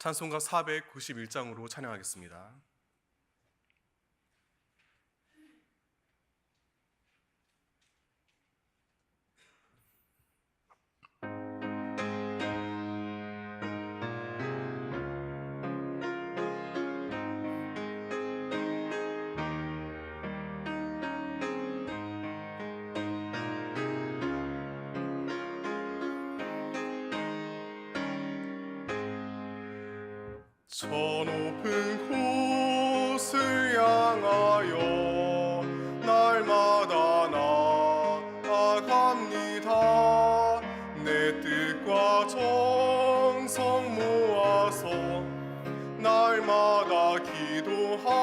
찬송가 491장으로 찬양하겠습니다. 저 높은 곳을 향하여 날마다 나아갑니다. 내 뜻과 정성 모아서 날마다 기도합니다.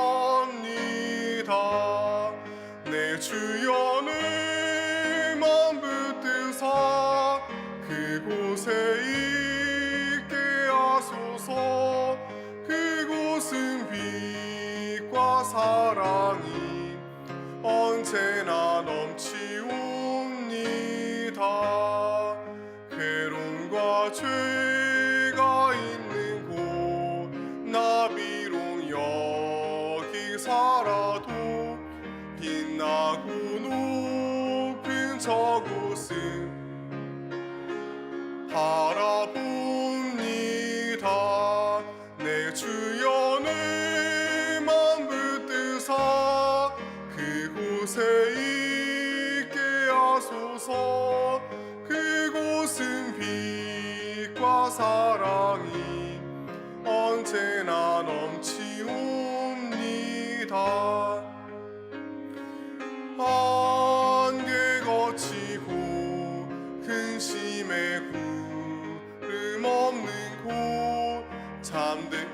내 주연을 맘붙드사 그곳에 있게 하소서. 그곳은 빛과 사랑이 언제나 넘치옵니다. 괴로움과 죄가 있는 곳 나 비록 여기 살아도 빛나고 높은 저곳은 바라봅니다. 내 주연을 맘붙드사 그곳에 있게 하소서. 그곳은 빛과 사랑이 언제나 넘치옵니다. 안개 거치고 근심의 구름 없는 곳 참된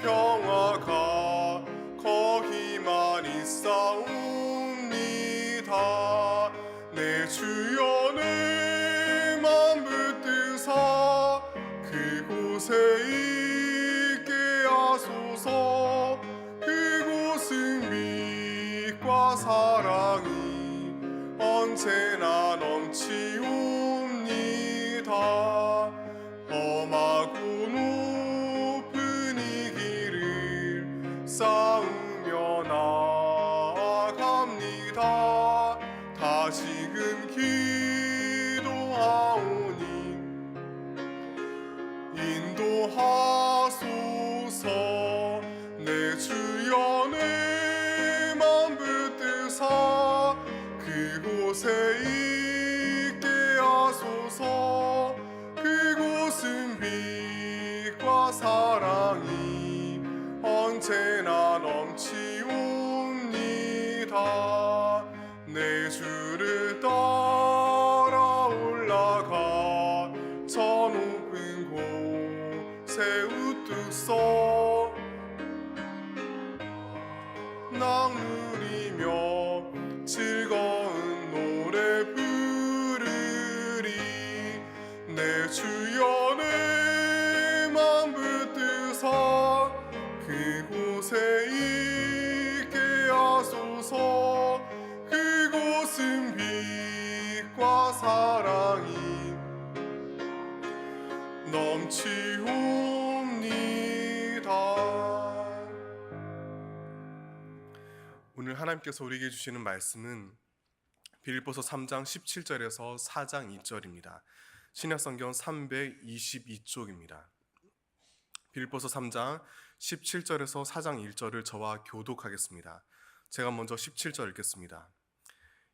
평화가 거기만 있사옵니다. 내 주연을 맘붙드사 그곳에 있게 하소서. 그곳은 빛과 사랑이 언제나 넘치옵니다. 험하고 높은 이 길을 쌓으며 나아갑니다. 다시금 기도하오니 인도하소서. 내 주연을 맘붙드사 그곳에 있게 하소서. 그곳은 빛과 사랑이 언제나 넘치옵니다. 내 주를 따라 올라가 저 높은 곳에 우뚝 서 낭 누리며 즐거운 노래 부르리. 내 주연을 맘붙드사 그곳에 있게 하소서. 그곳은 빛과 사랑이 넘치옵니다. 오늘 하나님께서 우리에게 주시는 말씀은 빌립보서 3장 17절에서 4장 2절입니다. 신약성경 322쪽입니다. 빌립보서 3장 17절에서 4장 1절을 저와 교독하겠습니다. 제가 먼저 17절 읽겠습니다.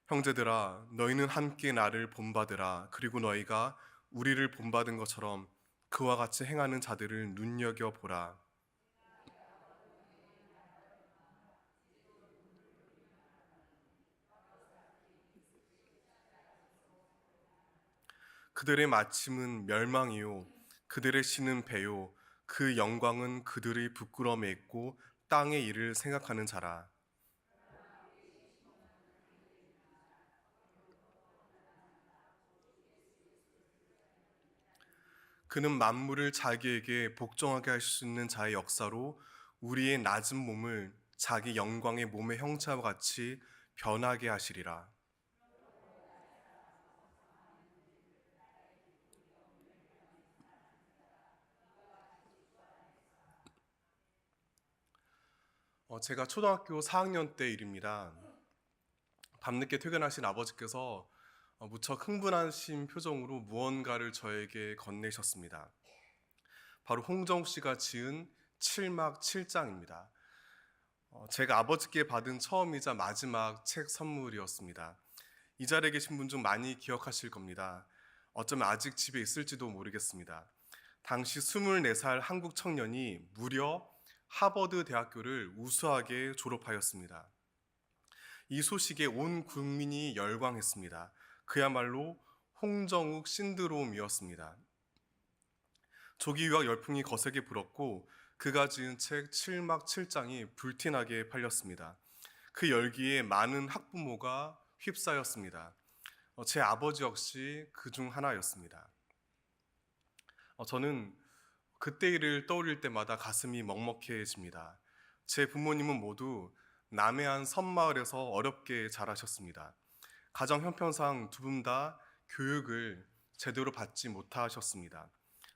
형제들아, 너희는 함께 나를 본받으라. 그리고 너희가 우리를 본받은 것처럼 그와 같이 행하는 자들을 눈여겨보라. 그들의 마침은 멸망이요 그들의 신은 배요 그 영광은 그들의 부끄러움에 있고 땅의 일을 생각하는 자라. 그는 만물을 자기에게 복종하게 할 수 있는 자의 역사로 우리의 낮은 몸을 자기 영광의 몸의 형체와 같이 변하게 하시리라. 제가 초등학교 4학년 때 일입니다. 밤늦게 퇴근하신 아버지께서 무척 흥분하신 표정으로 무언가를 저에게 건네셨습니다. 바로 홍정욱 씨가 지은 7막 7장입니다. 제가 아버지께 받은 처음이자 마지막 책 선물이었습니다. 이 자리에 계신 분 중 많이 기억하실 겁니다. 어쩌면 아직 집에 있을지도 모르겠습니다. 당시 24살 한국 청년이 무려 하버드 대학교를 우수하게 졸업하였습니다. 이 소식에 온 국민이 열광했습니다. 그야말로 홍정욱 신드롬이었습니다. 조기 유학 열풍이 거세게 불었고 그가 지은 책 7막 7장이 불티나게 팔렸습니다. 그 열기에 많은 학부모가 휩싸였습니다. 제 아버지 역시 그 중 하나였습니다. 저는 그때 일을 떠올릴 때마다 가슴이 먹먹해집니다. 제 부모님은 모두 남해안 섬마을에서 어렵게 자라셨습니다. 가정 형편상 두 분 다 교육을 제대로 받지 못하셨습니다.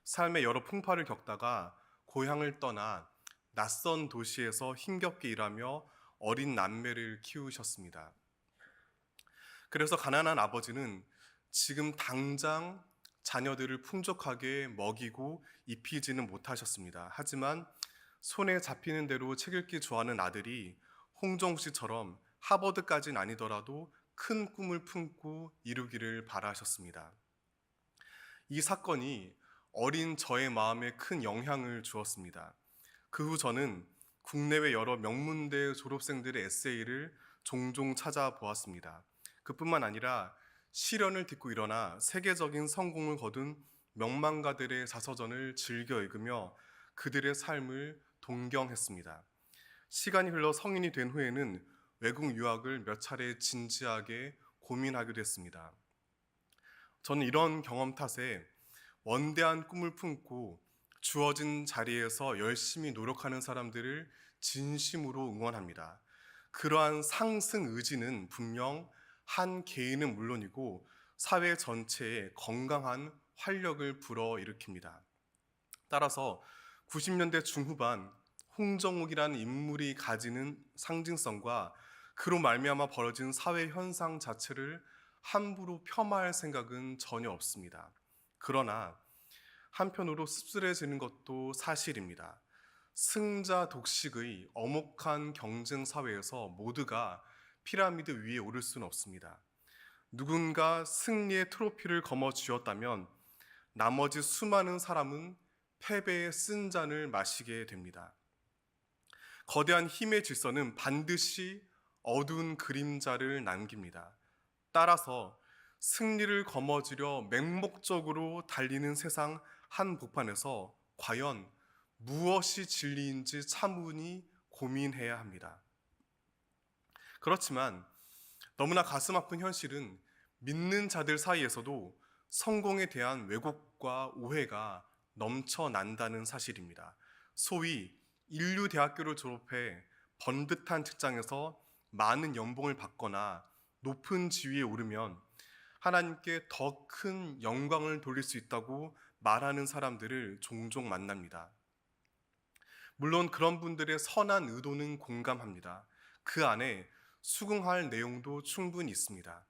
삶의 여러 풍파를 겪다가 고향을 떠나 낯선 도시에서 힘겹게 일하며 어린 남매를 키우셨습니다. 그래서 가난한 아버지는 지금 당장 자녀들을 풍족하게 먹이고 입히지는 못하셨습니다. 하지만 손에 잡히는 대로 책 읽기 좋아하는 아들이 홍정욱 씨처럼 하버드까지는 아니더라도 큰 꿈을 품고 이루기를 바라셨습니다. 이 사건이 어린 저의 마음에 큰 영향을 주었습니다. 그 후 저는 국내외 여러 명문대 졸업생들의 에세이를 종종 찾아보았습니다. 그뿐만 아니라 시련을 딛고 일어나 세계적인 성공을 거둔 명망가들의 자서전을 즐겨 읽으며 그들의 삶을 동경했습니다. 시간이 흘러 성인이 된 후에는 외국 유학을 몇 차례 진지하게 고민하기도 했습니다. 저는 이런 경험 탓에 원대한 꿈을 품고 주어진 자리에서 열심히 노력하는 사람들을 진심으로 응원합니다. 그러한 상승 의지는 분명 한 개인은 물론이고 사회 전체에 건강한 활력을 불어일으킵니다. 따라서 90년대 중후반 홍정욱이라는 인물이 가지는 상징성과 그로 말미암아 벌어진 사회 현상 자체를 함부로 폄하할 생각은 전혀 없습니다. 그러나 한편으로 씁쓸해지는 것도 사실입니다. 승자 독식의 엄혹한 경쟁 사회에서 모두가 피라미드 위에 오를 수는 없습니다. 누군가 승리의 트로피를 거머쥐었다면 나머지 수많은 사람은 패배의 쓴 잔을 마시게 됩니다. 거대한 힘의 질서는 반드시 어두운 그림자를 남깁니다. 따라서 승리를 거머쥐려 맹목적으로 달리는 세상 한복판에서 과연 무엇이 진리인지 차분히 고민해야 합니다. 그렇지만 너무나 가슴 아픈 현실은 믿는 자들 사이에서도 성공에 대한 왜곡과 오해가 넘쳐난다는 사실입니다. 소위 인류대학교를 졸업해 번듯한 직장에서 많은 연봉을 받거나 높은 지위에 오르면 하나님께 더 큰 영광을 돌릴 수 있다고 말하는 사람들을 종종 만납니다. 물론 그런 분들의 선한 의도는 공감합니다. 그 안에 수긍할 내용도 충분히 있습니다.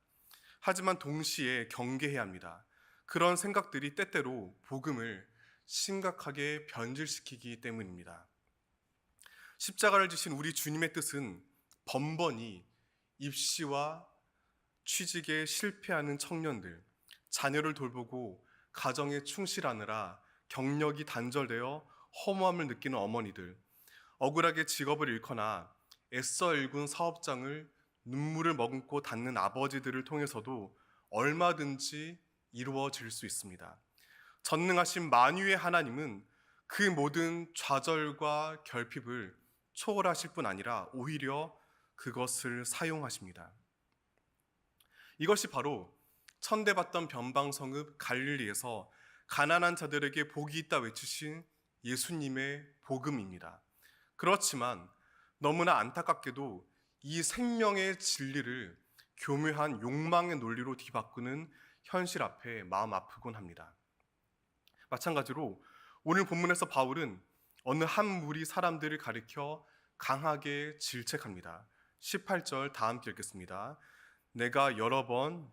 하지만 동시에 경계해야 합니다. 그런 생각들이 때때로 복음을 심각하게 변질시키기 때문입니다. 십자가를 지신 우리 주님의 뜻은 번번이 입시와 취직에 실패하는 청년들, 자녀를 돌보고 가정에 충실하느라 경력이 단절되어 허무함을 느끼는 어머니들, 억울하게 직업을 잃거나 애써 일군 사업장을 눈물을 머금고 닫는 아버지들을 통해서도 얼마든지 이루어질 수 있습니다. 전능하신 만유의 하나님은 그 모든 좌절과 결핍을 초월하실 뿐 아니라 오히려 그것을 사용하십니다. 이것이 바로 천대받던 변방성읍 갈릴리에서 가난한 자들에게 복이 있다 외치신 예수님의 복음입니다. 그렇지만 너무나 안타깝게도 이 생명의 진리를 교묘한 욕망의 논리로 뒤바꾸는 현실 앞에 마음 아프곤 합니다. 마찬가지로 오늘 본문에서 바울은 어느 한 무리 사람들을 가리켜 강하게 질책합니다. 18절 다 함께 읽겠습니다. 내가 여러 번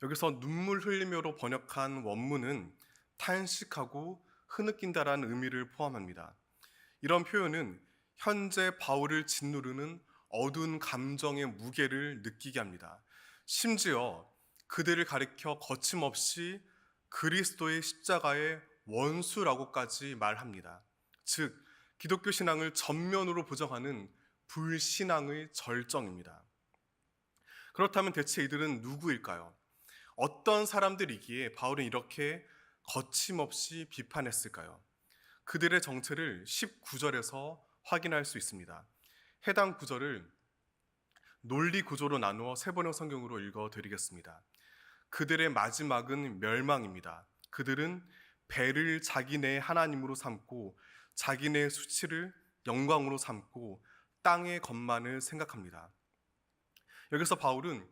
여기서 눈물 흘리며로 번역한 원문은 탄식하고 흐느낀다라는 의미를 포함합니다. 이런 표현은 현재 바울을 짓누르는 어두운 감정의 무게를 느끼게 합니다. 심지어 그들을 가리켜 거침없이 그리스도의 십자가의 원수라고까지 말합니다. 즉, 기독교 신앙을 전면으로 부정하는 불신앙의 절정입니다. 그렇다면 대체 이들은 누구일까요? 어떤 사람들이기에 바울은 이렇게 거침없이 비판했을까요? 그들의 정체를 19절에서 확인할 수 있습니다. 해당 구절을 논리 구조로 나누어 세 번역 성경으로 읽어드리겠습니다. 그들의 마지막은 멸망입니다. 그들은 배를 자기네 하나님으로 삼고 자기네 수치를 영광으로 삼고 땅의 것만을 생각합니다. 여기서 바울은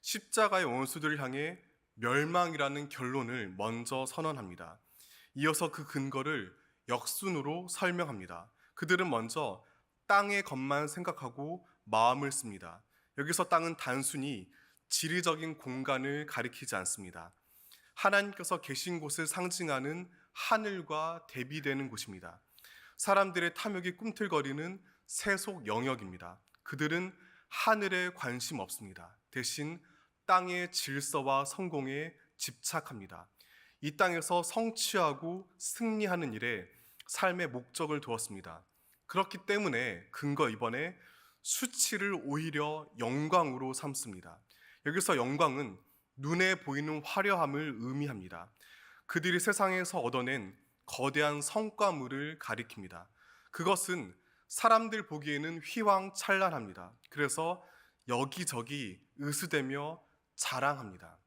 십자가의 원수들을 향해 멸망이라는 결론을 먼저 선언합니다. 이어서 그 근거를 역순으로 설명합니다. 그들은 먼저 땅의 것만 생각하고 마음을 씁니다. 여기서 땅은 단순히 지리적인 공간을 가리키지 않습니다. 하나님께서 계신 곳을 상징하는 하늘과 대비되는 곳입니다. 사람들의 탐욕이 꿈틀거리는 세속 영역입니다. 그들은 하늘에 관심 없습니다. 대신 땅의 질서와 성공에 집착합니다. 이 땅에서 성취하고 승리하는 일에 삶의 목적을 두었습니다. 그렇기 때문에 근거 2번에 수치를 오히려 영광으로 삼습니다. 여기서 영광은 눈에 보이는 화려함을 의미합니다. 그들이 세상에서 얻어낸 거대한 성과물을 가리킵니다. 그것은 사람들 보기에는 휘황찬란합니다. 그래서 여기저기 으스대며 자랑합니다.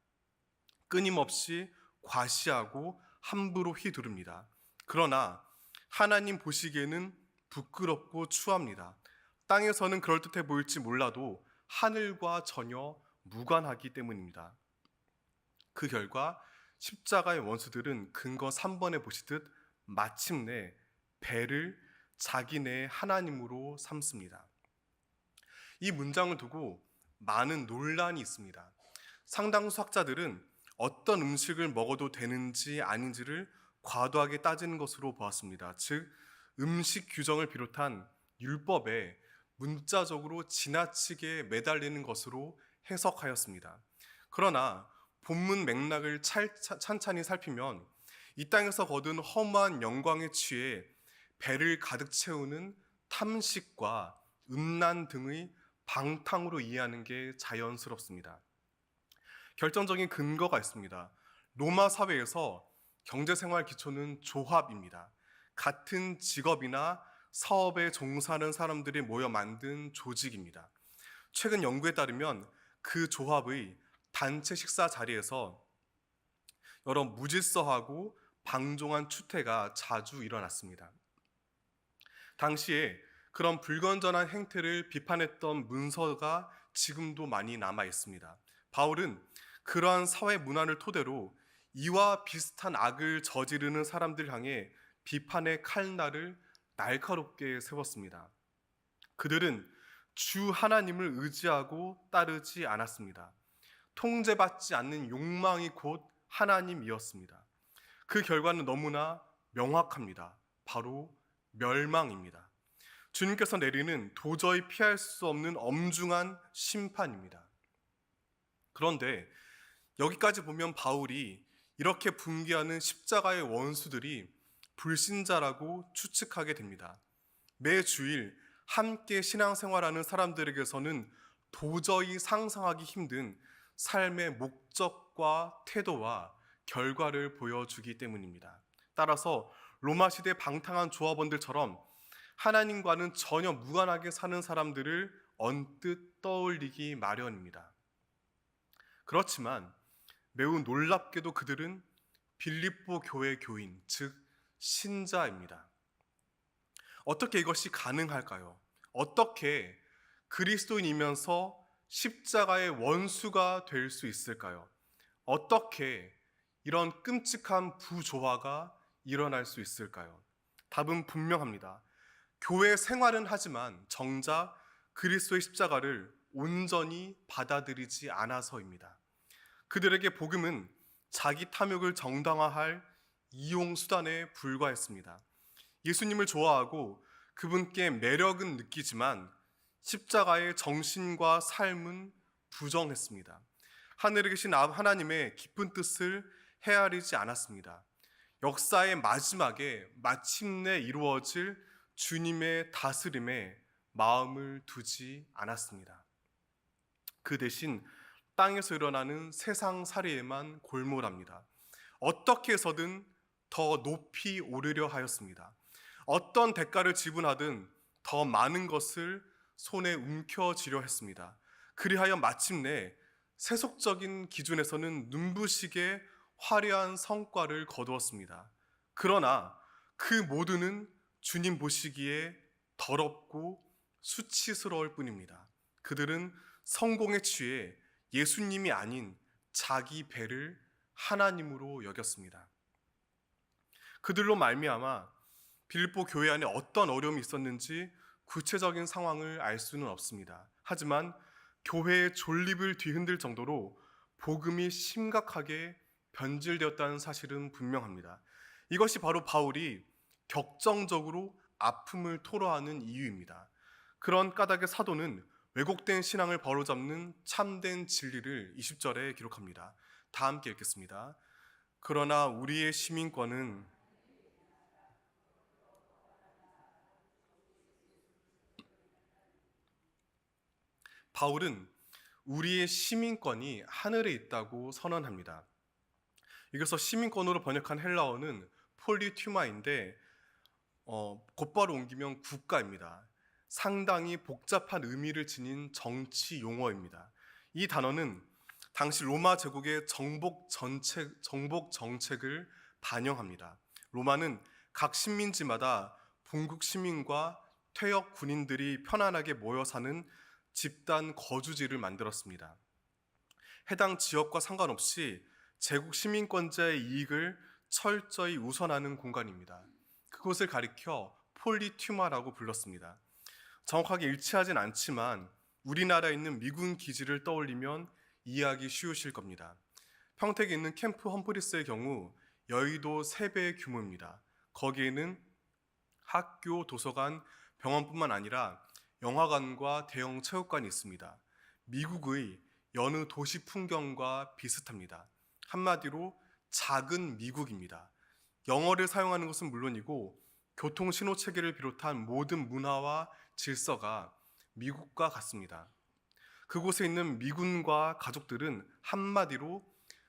끊임없이 과시하고 함부로 휘두릅니다. 그러나 하나님 보시기에는 부끄럽고 추합니다. 땅에서는 그럴듯해 보일지 몰라도 하늘과 전혀 무관하기 때문입니다. 그 결과 십자가의 원수들은 근거 3번에 보시듯 마침내 배를 자기네 하나님으로 삼습니다. 이 문장을 두고 많은 논란이 있습니다. 상당수 학자들은 어떤 음식을 먹어도 되는지 아닌지를 과도하게 따지는 것으로 보았습니다. 즉, 음식 규정을 비롯한 율법에 문자적으로 지나치게 매달리는 것으로 해석하였습니다. 그러나 본문 맥락을 찬찬히 살피면 이 땅에서 거둔 허무한 영광에 취해 배를 가득 채우는 탐식과 음란 등의 방탕으로 이해하는 게 자연스럽습니다. 결정적인 근거가 있습니다. 로마 사회에서 경제생활 기초는 조합입니다. 같은 직업이나 사업에 종사하는 사람들이 모여 만든 조직입니다. 최근 연구에 따르면 그 조합의 단체 식사 자리에서 여러 무질서하고 방종한 추태가 자주 일어났습니다. 당시에 그런 불건전한 행태를 비판했던 문서가 지금도 많이 남아 있습니다. 바울은 그러한 사회 문화를 토대로 이와 비슷한 악을 저지르는 사람들 향해 비판의 칼날을 날카롭게 세웠습니다. 그들은 주 하나님을 의지하고 따르지 않았습니다. 통제받지 않는 욕망이 곧 하나님이었습니다. 그 결과는 너무나 명확합니다. 바로 멸망입니다. 주님께서 내리는 도저히 피할 수 없는 엄중한 심판입니다. 그런데 여기까지 보면 바울이 이렇게 분개하는 십자가의 원수들이 불신자라고 추측하게 됩니다. 매 주일 함께 신앙생활하는 사람들에게서는 도저히 상상하기 힘든 삶의 목적과 태도와 결과를 보여주기 때문입니다. 따라서 로마 시대 방탕한 조합원들처럼 하나님과는 전혀 무관하게 사는 사람들을 언뜻 떠올리기 마련입니다. 그렇지만 매우 놀랍게도 그들은 빌립보 교회 교인, 즉 신자입니다. 어떻게 이것이 가능할까요? 어떻게 그리스도인이면서 십자가의 원수가 될 수 있을까요? 어떻게 이런 끔찍한 부조화가 일어날 수 있을까요? 답은 분명합니다. 교회 생활은 하지만 정작 그리스도의 십자가를 온전히 받아들이지 않아서입니다. 그들에게 복음은 자기 탐욕을 정당화할 이용 수단에 불과했습니다. 예수님을 좋아하고 그분께 매력은 느끼지만 십자가의 정신과 삶은 부정했습니다. 하늘에 계신 하나님의 깊은 뜻을 헤아리지 않았습니다. 역사의 마지막에 마침내 이루어질 주님의 다스림에 마음을 두지 않았습니다. 그 대신 땅에서 일어나는 세상 살이에만 골몰합니다. 어떻게 해서든 더 높이 오르려 하였습니다. 어떤 대가를 지불하든 더 많은 것을 손에 움켜쥐려 했습니다. 그리하여 마침내 세속적인 기준에서는 눈부시게 화려한 성과를 거두었습니다. 그러나 그 모두는 주님 보시기에 더럽고 수치스러울 뿐입니다. 그들은 성공에 취해 예수님이 아닌 자기 배를 하나님으로 여겼습니다. 그들로 말미암아 빌립보 교회 안에 어떤 어려움이 있었는지 구체적인 상황을 알 수는 없습니다. 하지만 교회의 존립을 뒤흔들 정도로 복음이 심각하게 변질되었다는 사실은 분명합니다. 이것이 바로 바울이 격정적으로 아픔을 토로하는 이유입니다. 그런 까닭의 사도는 왜곡된 신앙을 바로잡는 참된 진리를 20절에 기록합니다. 다 함께 읽겠습니다. 그러나 우리의 시민권은 바울은 우리의 시민권이 하늘에 있다고 선언합니다. 이것서 시민권으로 번역한 헬라어는 폴리튜마인데 곧바로 옮기면 국가입니다. 상당히 복잡한 의미를 지닌 정치 용어입니다. 이 단어는 당시 로마 제국의 정복 정책을 반영합니다. 로마는 각 식민지마다 본국 시민과 퇴역 군인들이 편안하게 모여 사는 집단 거주지를 만들었습니다. 해당 지역과 상관없이 제국 시민권자의 이익을 철저히 우선하는 공간입니다. 그곳을 가리켜 폴리튜마라고 불렀습니다. 정확하게 일치하진 않지만 우리나라에 있는 미군 기지를 떠올리면 이해하기 쉬우실 겁니다. 평택에 있는 캠프 험프리스의 경우 여의도 3배의 규모입니다. 거기에는 학교, 도서관, 병원뿐만 아니라 영화관과 대형 체육관이 있습니다. 미국의 여느 도시 풍경과 비슷합니다. 한마디로 작은 미국입니다. 영어를 사용하는 것은 물론이고 교통 신호 체계를 비롯한 모든 문화와 질서가 미국과 같습니다. 그곳에 있는 미군과 가족들은 한마디로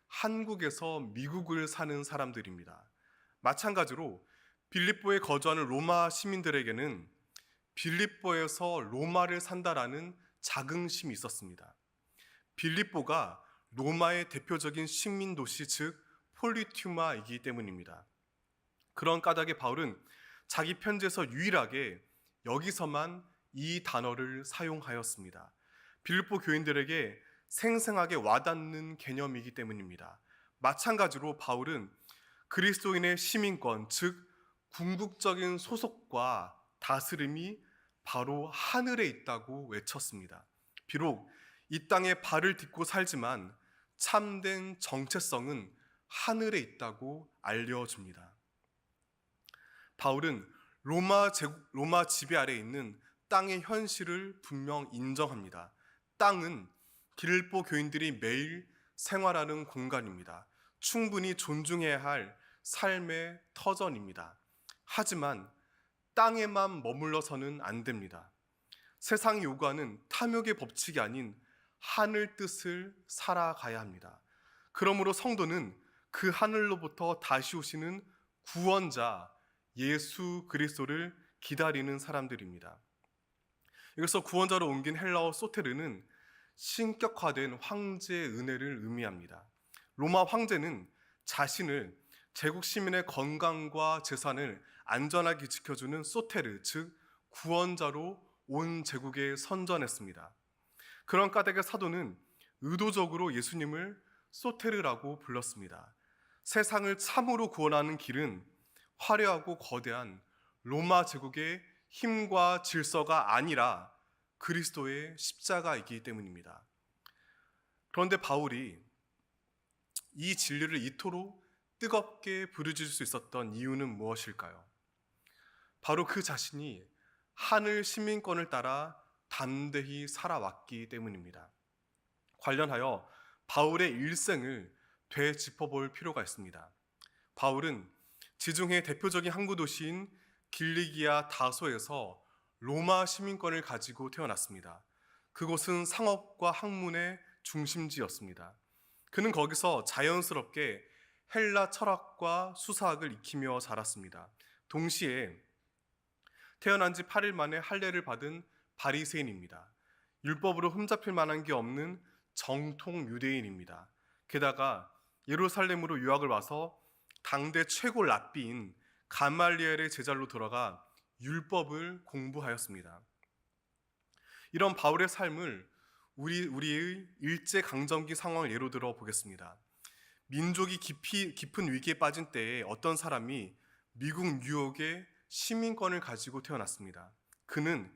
한국에서 미국을 사는 사람들입니다. 마찬가지로 빌립보에 거주하는 로마 시민들에게는 빌립보에서 로마를 산다라는 자긍심이 있었습니다. 빌립보가 로마의 대표적인 식민 도시, 즉 폴리튜마이기 때문입니다. 그런 까닭에 바울은 자기 편지에서 유일하게 여기서만 이 단어를 사용하였습니다. 빌립보 교인들에게 생생하게 와닿는 개념이기 때문입니다. 마찬가지로 바울은 그리스도인의 시민권, 즉 궁극적인 소속과 다스림이 바로 하늘에 있다고 외쳤습니다. 비록 이 땅에 발을 딛고 살지만 참된 정체성은 하늘에 있다고 알려줍니다. 바울은 로마 지배 아래에 있는 땅의 현실을 분명 인정합니다. 땅은 빌립보 교인들이 매일 생활하는 공간입니다. 충분히 존중해야 할 삶의 터전입니다. 하지만 땅에만 머물러서는 안 됩니다. 세상이 요구하는 탐욕의 법칙이 아닌 하늘 뜻을 살아가야 합니다. 그러므로 성도는 그 하늘로부터 다시 오시는 구원자 예수 그리스도를 기다리는 사람들입니다. 여기서 구원자로 옮긴 헬라어 소테르는 신격화된 황제의 은혜를 의미합니다. 로마 황제는 자신을 제국 시민의 건강과 재산을 안전하게 지켜주는 소테르, 즉 구원자로 온 제국에 선전했습니다. 그런 까닭의 사도는 의도적으로 예수님을 소테르라고 불렀습니다. 세상을 참으로 구원하는 길은 화려하고 거대한 로마 제국의 힘과 질서가 아니라 그리스도의 십자가이기 때문입니다. 그런데 바울이 이 진리를 이토록 뜨겁게 부르짖을 수 있었던 이유는 무엇일까요? 바로 그 자신이 하늘 시민권을 따라 담대히 살아왔기 때문입니다. 관련하여 바울의 일생을 되짚어볼 필요가 있습니다. 바울은 지중해 대표적인 항구 도시인 길리기아 다소에서 로마 시민권을 가지고 태어났습니다. 그곳은 상업과 학문의 중심지였습니다. 그는 거기서 자연스럽게 헬라 철학과 수사학을 익히며 자랐습니다. 동시에 태어난 지 8일 만에 할례를 받은 바리새인입니다. 율법으로 흠잡힐 만한 게 없는 정통 유대인입니다. 게다가 예루살렘으로 유학을 와서 당대 최고 랍비인 가말리엘의 제자로 들어가 율법을 공부하였습니다. 이런 바울의 삶을 우리의 일제강점기 상황을 예로 들어 보겠습니다. 민족이 깊은 위기에 빠진 때에 어떤 사람이 미국 뉴욕의 시민권을 가지고 태어났습니다. 그는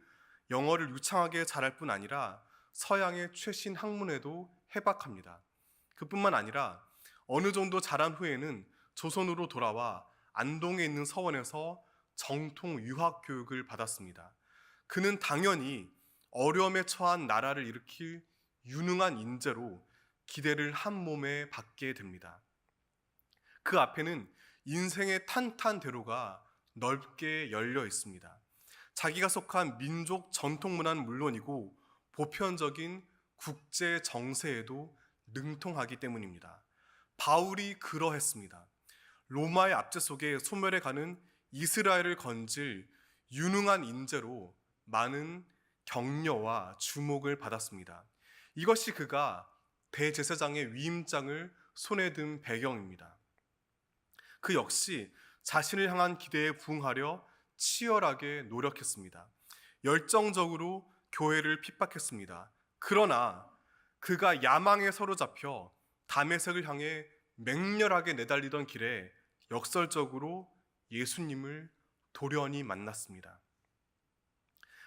영어를 유창하게 잘할 뿐 아니라 서양의 최신 학문에도 해박합니다. 그뿐만 아니라 어느 정도 자란 후에는 조선으로 돌아와 안동에 있는 서원에서 정통 유학 교육을 받았습니다. 그는 당연히 어려움에 처한 나라를 일으킬 유능한 인재로 기대를 한 몸에 받게 됩니다. 그 앞에는 인생의 탄탄대로가 넓게 열려 있습니다. 자기가 속한 민족 전통 문화는 물론이고 보편적인 국제 정세에도 능통하기 때문입니다. 바울이 그러했습니다. 로마의 압제 속에 소멸해 가는 이스라엘을 건질 유능한 인재로 많은 격려와 주목을 받았습니다. 이것이 그가 대제사장의 위임장을 손에 든 배경입니다. 그 역시 자신을 향한 기대에 부응하려 치열하게 노력했습니다. 열정적으로 교회를 핍박했습니다. 그러나 그가 야망에 사로잡혀 다메섹을 향해 맹렬하게 내달리던 길에 역설적으로 예수님을 돌연히 만났습니다.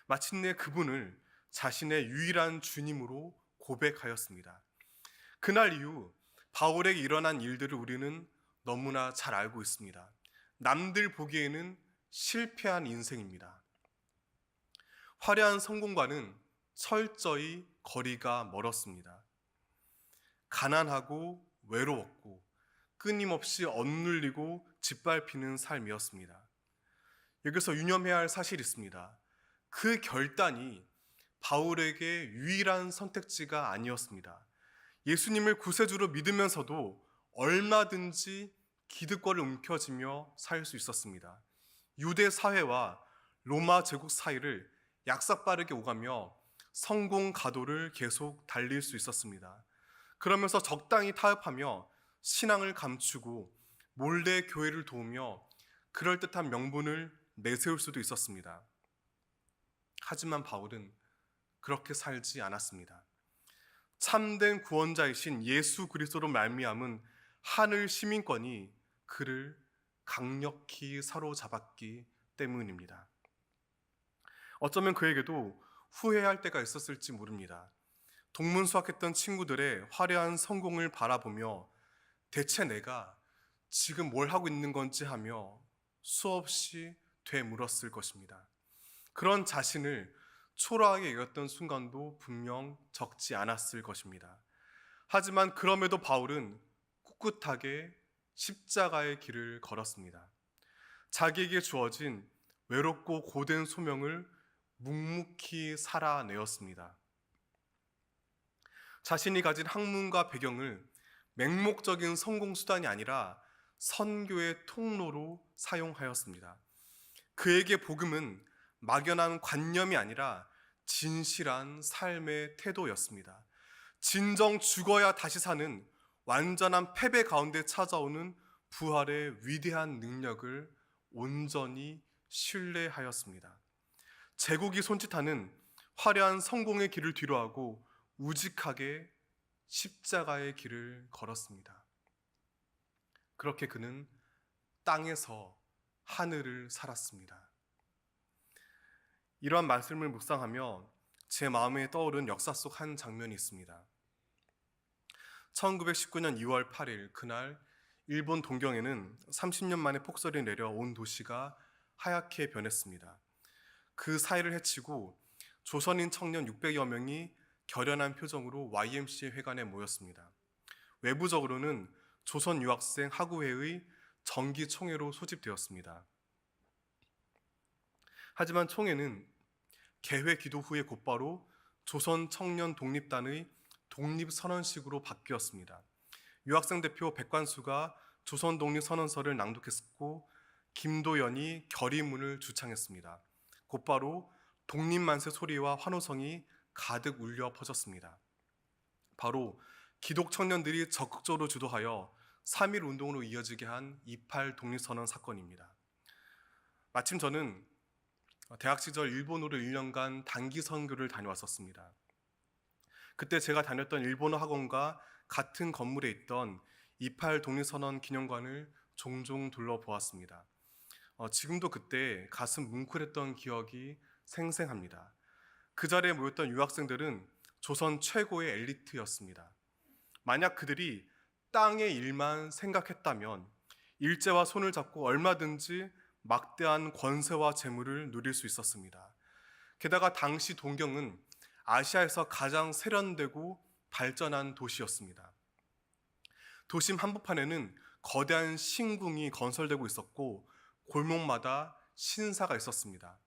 마침내 그분을 자신의 유일한 주님으로 고백하였습니다. 그날 이후 바울에게 일어난 일들을 우리는 너무나 잘 알고 있습니다. 남들 보기에는 실패한 인생입니다. 화려한 성공과는 철저히 거리가 멀었습니다. 가난하고 외로웠고 끊임없이 억눌리고 짓밟히는 삶이었습니다. 여기서 유념해야 할 사실이 있습니다. 그 결단이 바울에게 유일한 선택지가 아니었습니다. 예수님을 구세주로 믿으면서도 얼마든지 기득권을 움켜쥐며 살 수 있었습니다. 유대 사회와 로마 제국 사이를 약삭빠르게 오가며 성공 가도를 계속 달릴 수 있었습니다. 그러면서 적당히 타협하며 신앙을 감추고 몰래 교회를 도우며 그럴듯한 명분을 내세울 수도 있었습니다. 하지만 바울은 그렇게 살지 않았습니다. 참된 구원자이신 예수 그리스도로 말미암은 하늘 시민권이 그를 강력히 사로잡았기 때문입니다. 어쩌면 그에게도 후회할 때가 있었을지 모릅니다. 동문수학했던 친구들의 화려한 성공을 바라보며 대체 내가 지금 뭘 하고 있는 건지 하며 수없이 되물었을 것입니다. 그런 자신을 초라하게 여겼던 순간도 분명 적지 않았을 것입니다. 하지만 그럼에도 바울은 꿋꿋하게 십자가의 길을 걸었습니다. 자기에게 주어진 외롭고 고된 소명을 묵묵히 살아내었습니다. 자신이 가진 학문과 배경을 맹목적인 성공 수단이 아니라 선교의 통로로 사용하였습니다. 그에게 복음은 막연한 관념이 아니라 진실한 삶의 태도였습니다. 진정 죽어야 다시 사는 완전한 패배 가운데 찾아오는 부활의 위대한 능력을 온전히 신뢰하였습니다. 제국이 손짓하는 화려한 성공의 길을 뒤로하고 우직하게 십자가의 길을 걸었습니다. 그렇게 그는 땅에서 하늘을 살았습니다. 이러한 말씀을 묵상하며 제 마음에 떠오른 역사 속 한 장면이 있습니다. 1919년 2월 8일 그날 일본 동경에는 30년 만에 폭설이 내려 온 도시가 하얗게 변했습니다. 그 사이를 헤치고 조선인 청년 600여 명이 결연한 표정으로 YMCA 회관에 모였습니다. 외부적으로는 조선 유학생 하구회의 정기 총회로 소집되었습니다. 하지만 총회는 개회 기도 후에 곧바로 조선 청년 독립단의 독립선언식으로 바뀌었습니다. 유학생 대표 백관수가 조선 독립선언서를 낭독했고 김도연이 결의문을 주창했습니다. 곧바로 독립만세 소리와 환호성이 가득 울려 퍼졌습니다. 바로 기독 청년들이 적극적으로 주도하여 3.1 운동으로 이어지게 한 28 독립선언 사건입니다. 마침 저는 대학 시절 일본으로 1년간 단기 선교를 다녀왔었습니다. 그때 제가 다녔던 일본어 학원과 같은 건물에 있던 28 독립선언 기념관을 종종 둘러보았습니다. 지금도 그때 가슴 뭉클했던 기억이 생생합니다. 그 자리에 모였던 유학생들은 조선 최고의 엘리트였습니다. 만약 그들이 땅의 일만 생각했다면 일제와 손을 잡고 얼마든지 막대한 권세와 재물을 누릴 수 있었습니다. 게다가 당시 동경은 아시아에서 가장 세련되고 발전한 도시였습니다. 도심 한복판에는 거대한 신궁이 건설되고 있었고 골목마다 신사가 있었습니다.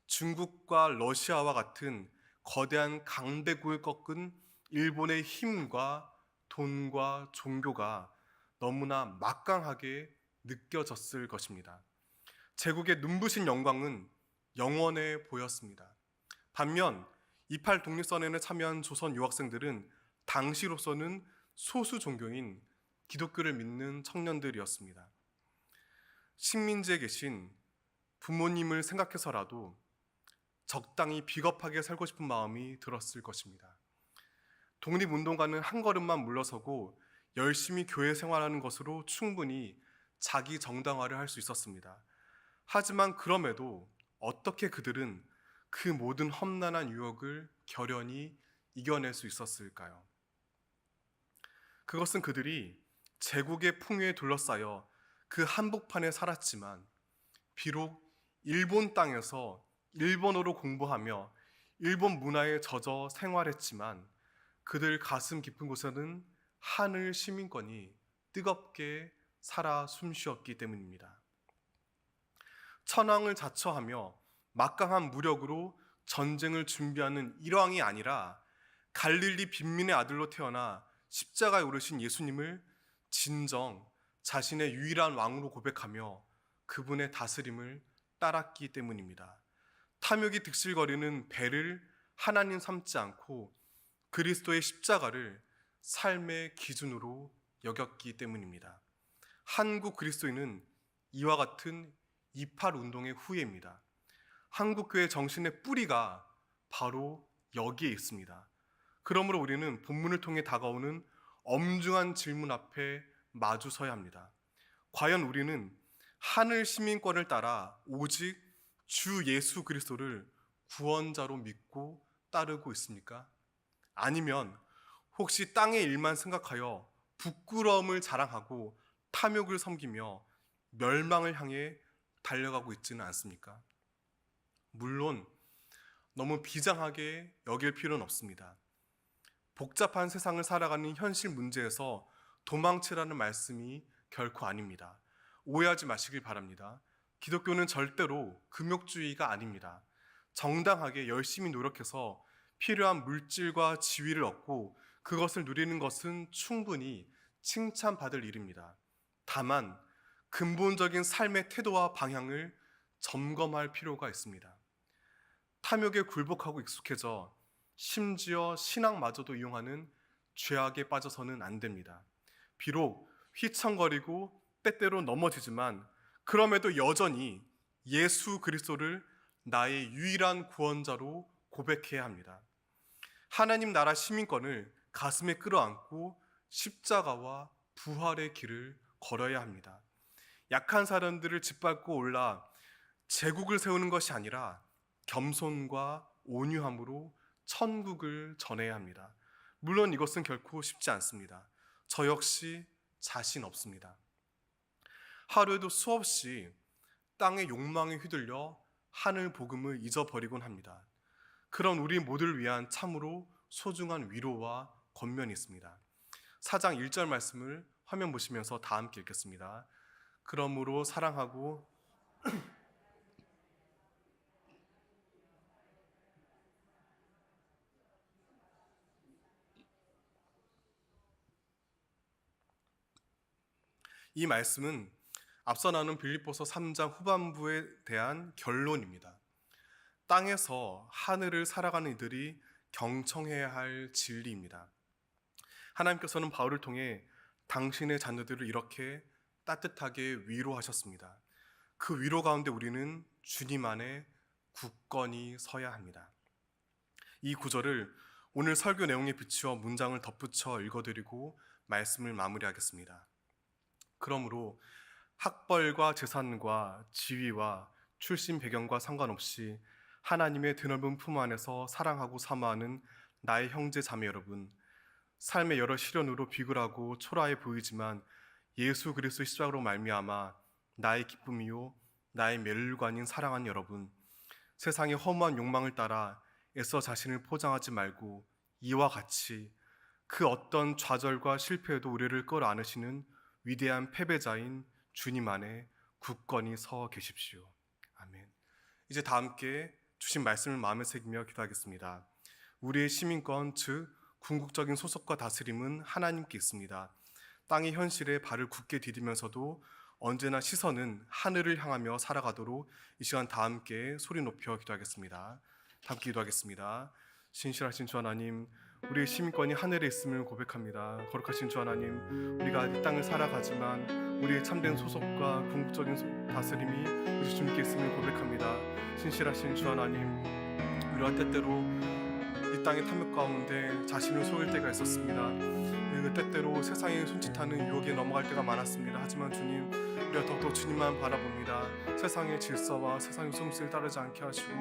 중국과 러시아와 같은 거대한 강대국을 꺾은 일본의 힘과 돈과 종교가 너무나 막강하게 느껴졌을 것입니다. 제국의 눈부신 영광은 영원해 보였습니다. 반면 28 독립선언에 참여한 조선 유학생들은 당시로서는 소수 종교인 기독교를 믿는 청년들이었습니다. 식민지에 계신 부모님을 생각해서라도 적당히 비겁하게 살고 싶은 마음이 들었을 것입니다. 독립운동가는 한 걸음만 물러서고 열심히 교회 생활하는 것으로 충분히 자기 정당화를 할 수 있었습니다. 하지만 그럼에도 어떻게 그들은 그 모든 험난한 유혹을 결연히 이겨낼 수 있었을까요? 그것은 그들이 제국의 풍요에 둘러싸여 그 한복판에 살았지만 비록 일본 땅에서 일본어로 공부하며 일본 문화에 젖어 생활했지만 그들 가슴 깊은 곳에는 하늘 시민권이 뜨겁게 살아 숨쉬었기 때문입니다. 천황을 자처하며 막강한 무력으로 전쟁을 준비하는 일왕이 아니라 갈릴리 빈민의 아들로 태어나 십자가에 오르신 예수님을 진정 자신의 유일한 왕으로 고백하며 그분의 다스림을 따랐기 때문입니다. 탐욕이 득실거리는 배를 하나님 삼지 않고 그리스도의 십자가를 삶의 기준으로 여겼기 때문입니다. 한국 그리스도인은 이와 같은 28 운동의 후예입니다. 한국교회 정신의 뿌리가 바로 여기에 있습니다. 그러므로 우리는 본문을 통해 다가오는 엄중한 질문 앞에 마주 서야 합니다. 과연 우리는 하늘 시민권을 따라 오직 주 예수 그리스도를 구원자로 믿고 따르고 있습니까? 아니면 혹시 땅의 일만 생각하여 부끄러움을 자랑하고 탐욕을 섬기며 멸망을 향해 달려가고 있지는 않습니까? 물론 너무 비장하게 여길 필요는 없습니다. 복잡한 세상을 살아가는 현실 문제에서 도망치라는 말씀이 결코 아닙니다. 오해하지 마시길 바랍니다. 기독교는 절대로 금욕주의가 아닙니다. 정당하게 열심히 노력해서 필요한 물질과 지위를 얻고 그것을 누리는 것은 충분히 칭찬받을 일입니다. 다만 근본적인 삶의 태도와 방향을 점검할 필요가 있습니다. 탐욕에 굴복하고 익숙해져 심지어 신앙마저도 이용하는 죄악에 빠져서는 안 됩니다. 비록 휘청거리고 때때로 넘어지지만 그럼에도 여전히 예수 그리스도를 나의 유일한 구원자로 고백해야 합니다. 하나님 나라 시민권을 가슴에 끌어안고 십자가와 부활의 길을 걸어야 합니다. 약한 사람들을 짓밟고 올라 제국을 세우는 것이 아니라 겸손과 온유함으로 천국을 전해야 합니다. 물론 이것은 결코 쉽지 않습니다. 저 역시 자신 없습니다. 하루에도 수없이 땅의 욕망에 휘둘려 하늘 복음을 잊어버리곤 합니다. 그런 우리 모두를 위한 참으로 소중한 위로와 권면이 있습니다. 4장 1절 말씀을 화면 보시면서 다 함께 읽겠습니다. 그러므로 사랑하고 이 말씀은 앞서 나눈 빌립보서 3장 후반부에 대한 결론입니다. 땅에서 하늘을 살아가는 이들이 경청해야 할 진리입니다. 하나님께서는 바울을 통해 당신의 자녀들을 이렇게 따뜻하게 위로하셨습니다. 그 위로 가운데 우리는 주님 안에 굳건히 서야 합니다. 이 구절을 오늘 설교 내용에 비추어 문장을 덧붙여 읽어드리고 말씀을 마무리하겠습니다. 그러므로 학벌과 재산과 지위와 출신 배경과 상관없이 하나님의 드넓은 품 안에서 사랑하고 사모하는 나의 형제 자매 여러분, 삶의 여러 시련으로 비굴하고 초라해 보이지만 예수 그리스도 십자가로 말미암아 나의 기쁨이요 나의 멸관인 사랑하는 여러분, 세상의 허무한 욕망을 따라 애써 자신을 포장하지 말고 이와 같이 그 어떤 좌절과 실패에도 우리를 끌어안으시는 위대한 패배자인 주님 안에 굳건히 서 계십시오. 아멘. 이제 다 함께 주신 말씀을 마음에 새기며 기도하겠습니다. 우리의 시민권, 즉 궁극적인 소속과 다스림은 하나님께 있습니다. 땅의 현실에 발을 굳게 디디면서도 언제나 시선은 하늘을 향하며 살아가도록 이 시간 다 함께 소리 높여 기도하겠습니다. 다 함께 기도하겠습니다. 신실하신 주 하나님, 우리의 시민권이 하늘에 있음을 고백합니다. 거룩하신 주 하나님, 우리가 이 땅을 살아가지만 우리의 참된 소속과 궁극적인 다스림이 우리 주님께 있음을 고백합니다. 신실하신 주 하나님, 우리가 때때로 이 땅의 탐욕 가운데 자신을 속일 때가 있었습니다. 그 때때로 세상의 손짓하는 유혹에 넘어갈 때가 많았습니다. 하지만 주님, 우리가 더욱더 주님만 바라봅니다. 세상의 질서와 세상의 숨을 따르지 않게 하시고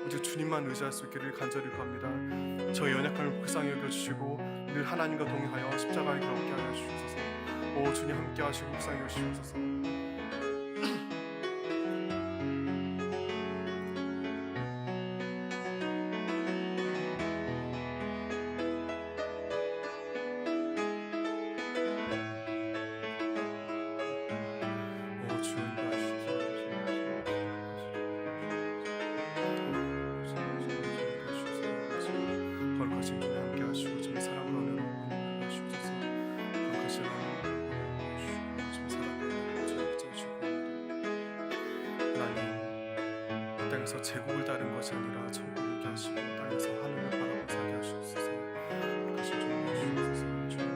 오직 주님만 의지할 수 있기를 간절히 구합니다. 저희 연약함을 불쌍히 여겨주시고 늘 하나님과 동행하여 십자가의 길 얻게 하여 주옵소서. 오 주님 함께 하시고 불쌍히 여기시옵소서. 땅에서 제국을 따른 것이 아니라 천국을 오게 하시고 땅에서 하늘을 바라보고 살게 하시옵소서. 거룩하신 주님 주옵소서. 주님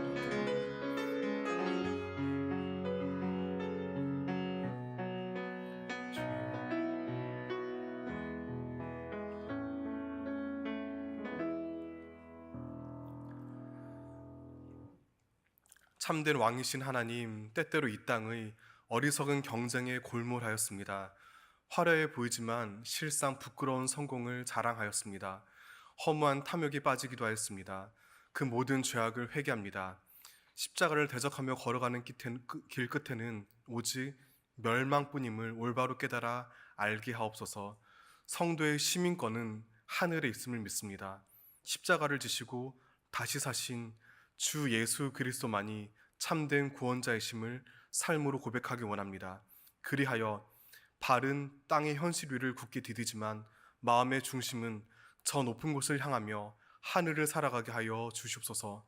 참된 왕이신 하나님, 때때로 이 땅의 어리석은 경쟁에 골몰하였습니다. 화려해 보이지만 실상 부끄러운 성공을 자랑하였습니다. 허무한 탐욕에 빠지기도 하였습니다. 그 모든 죄악을 회개합니다. 십자가를 대적하며 걸어가는 길 끝에는 오직 멸망뿐임을 올바로 깨달아 알게 하옵소서. 성도의 시민권은 하늘에 있음을 믿습니다. 십자가를 지시고 다시 사신 주 예수 그리스도만이 참된 구원자이심을 삶으로 고백하기 원합니다. 그리하여 발은 땅의 현실 위를 굳게 디디지만 마음의 중심은 저 높은 곳을 향하며 하늘을 살아가게 하여 주시옵소서.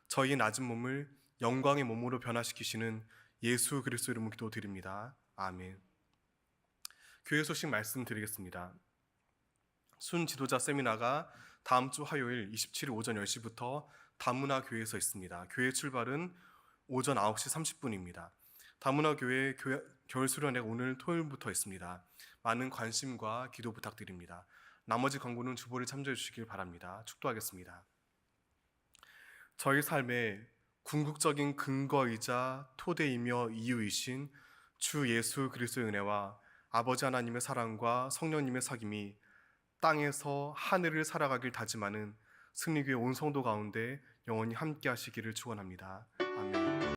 저희 낮은 몸을 영광의 몸으로 변화시키시는 예수 그리스도 이름으로 기도드립니다. 아멘. 교회 소식 말씀드리겠습니다. 순 지도자 세미나가 다음 주 화요일 27일 오전 10시부터 다문화 교회에서 있습니다. 교회 출발은 오전 9시 30분입니다. 다문화 교회 겨울 수련회가 오늘 토요일부터 있습니다. 많은 관심과 기도 부탁드립니다. 나머지 광고는 주보를 참조해 주시길 바랍니다. 축도하겠습니다. 저희 삶의 궁극적인 근거이자 토대이며 이유이신 주 예수 그리스도의 은혜와 아버지 하나님의 사랑과 성령님의 사귐이 땅에서 하늘을 살아가길 다짐하는 승리교회 온 성도 가운데 영원히 함께 하시기를 축원합니다. 아멘.